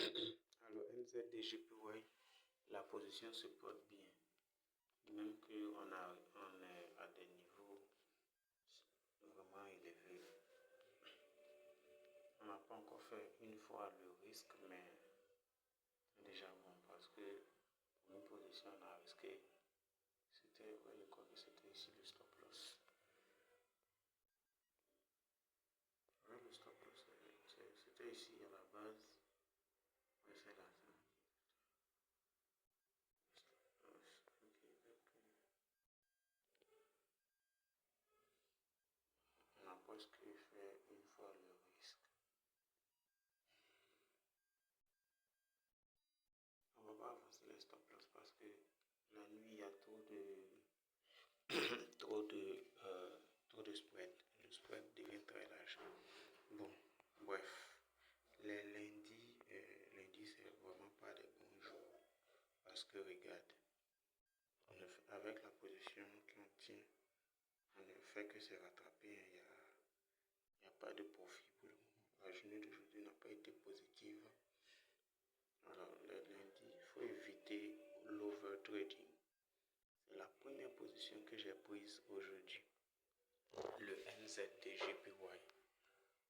Alors NZDJPY, la position se porte bien. Même qu'on est à des niveaux vraiment élevés. On n'a pas encore fait une fois le risque, mais c'est déjà bon parce que pour une position on a risqué. C'était, ouais, je crois que c'était ici le stop loss. Ouais, le stop loss, c'était ici à la base. Ouais, c'est là. On a presque fait une fois le risque. On va pas avancer les stop loss parce que la nuit il y a trop de trop de spread. Le spread devient très large. Bon, bref. Les lundis c'est vraiment pas des bons jours. Parce que regarde, avec la position qu'on tient, on ne fait que se rattraper. Il n'y a pas de profit pour le moment. La journée d'aujourd'hui n'a pas été positive. Alors, le lundi, il faut éviter l'overtrading. C'est la première position que j'ai prise aujourd'hui. Le NZDJPY.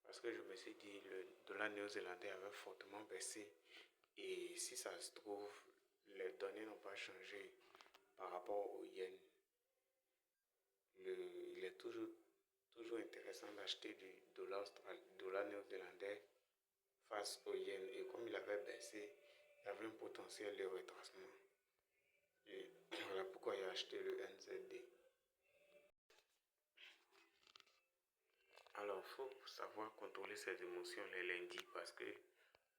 Parce que je me suis dit, le dollar néo-zélandais avait fortement baissé. Et si ça se trouve, les données n'ont pas changé par rapport au yen. Il est toujours intéressant d'acheter du dollar néo-zélandais face au yen. Et comme il avait baissé, il y avait un potentiel de retracement. Et voilà pourquoi j'ai acheté le NZD. Alors, il faut savoir contrôler ses émotions les lundis parce que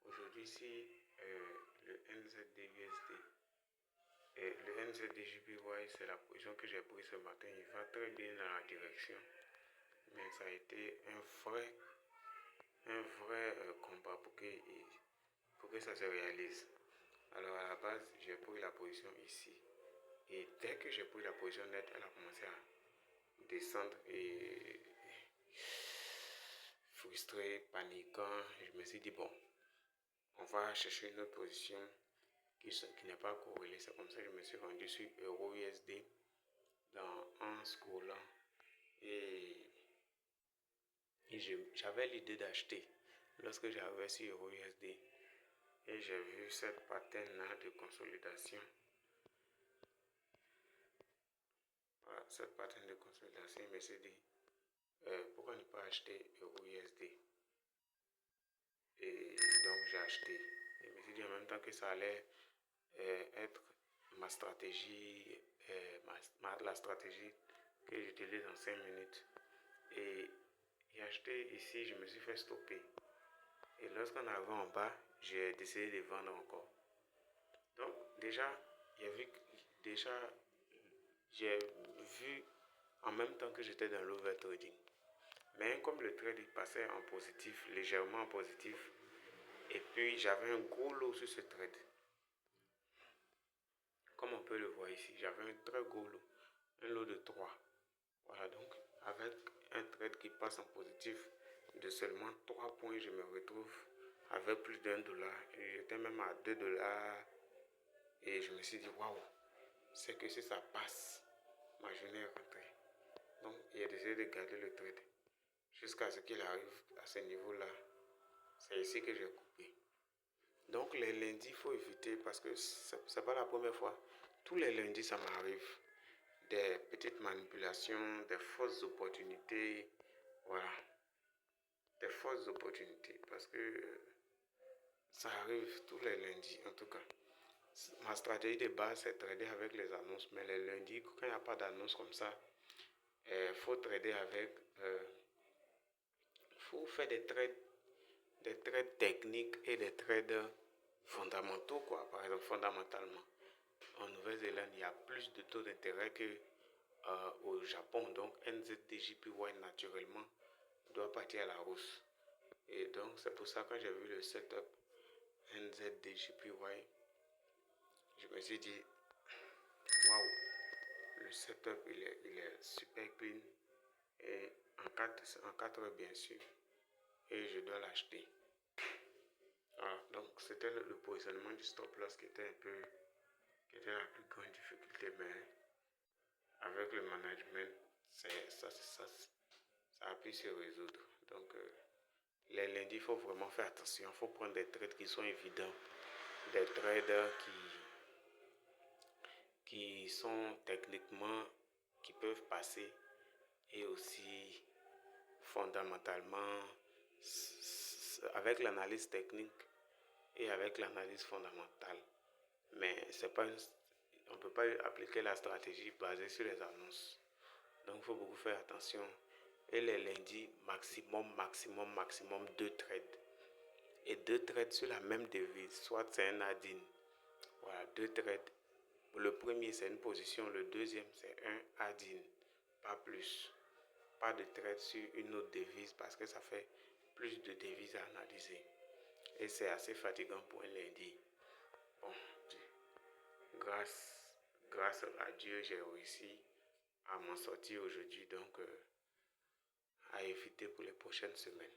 aujourd'hui, si le NZD-USD et le NZD-JPY, c'est la position que j'ai prise ce matin, il va très bien dans la direction. Mais ça a été un vrai combat pour que ça se réalise. Alors, à la base, j'ai pris la position ici. Et dès que j'ai pris la position nette, elle a commencé à descendre et frustré, paniquant. Je me suis dit, bon, on va chercher une autre position qui n'est pas corrélée. C'est comme ça que je me suis rendu sur EURUSD dans un scrollant. Et j'avais l'idée d'acheter lorsque j'avais sur EURUSD. Et j'ai vu cette pattern-là de consolidation. Voilà, cette pattern de consolidation, je me suis dit, pourquoi ne pas acheter EURUSD? Et donc j'ai acheté. Et je me suis dit en même temps que ça allait être ma stratégie, la stratégie que j'utilise en 5 minutes. Et j'ai acheté ici, je me suis fait stopper. Et lorsqu'on arrive en bas, j'ai décidé de vendre encore. Donc déjà, j'ai vu en même temps que j'étais dans l'overtrading. Mais comme le trade passait en positif, légèrement en positif, et puis j'avais un gros lot sur ce trade. Comme on peut le voir ici, j'avais un très gros lot, un lot de 3. Voilà, donc avec un trade qui passe en positif de seulement 3 points, je me retrouve avec plus d'$1. J'étais même à $2. Et je me suis dit, waouh, c'est que si ça passe, ma journée est rentrée. Donc, j'ai décidé de garder le trade jusqu'à ce qu'il arrive à ce niveau-là. C'est ici que j'ai coupé. Donc, les lundis, il faut éviter parce que c'est pas la première fois. Tous les lundis, ça m'arrive. Des petites manipulations, des fausses opportunités. Voilà. Des fausses opportunités parce que ça arrive tous les lundis, en tout cas. Ma stratégie de base, c'est trader avec les annonces. Mais les lundis, quand il n'y a pas d'annonce comme ça, il faut trader avec... faut faire des trades techniques et des trades fondamentaux, quoi. Par exemple, fondamentalement, en Nouvelle-Zélande, il y a plus de taux d'intérêt que au Japon. Donc, NZDJPY, naturellement, doit partir à la hausse. Et donc, c'est pour ça que quand j'ai vu le setup NZDJPY, je me suis dit, waouh, le setup, il est super clean. Et en 4 heures, bien sûr. Et je dois l'acheter. Donc c'était le positionnement du stop loss qui était qui était la plus grande difficulté, mais avec le management, ça a pu se résoudre. Donc les lundis, il faut vraiment faire attention, il faut prendre des trades qui sont évidents, des traders qui sont techniquement, qui peuvent passer, et aussi fondamentalement, avec l'analyse technique et avec l'analyse fondamentale. Mais on ne peut pas appliquer la stratégie basée sur les annonces. Donc il faut beaucoup faire attention. Et les lundis, maximum 2 trades. Et 2 trades sur la même devise, soit c'est un add-in. Voilà, 2 trades. Le premier c'est une position, le deuxième c'est un add-in, pas plus. Pas de trade sur une autre devise parce que ça fait plus de devises à analyser. Et c'est assez fatigant pour un lundi. Bon, grâce à Dieu, j'ai réussi à m'en sortir aujourd'hui, donc à éviter pour les prochaines semaines.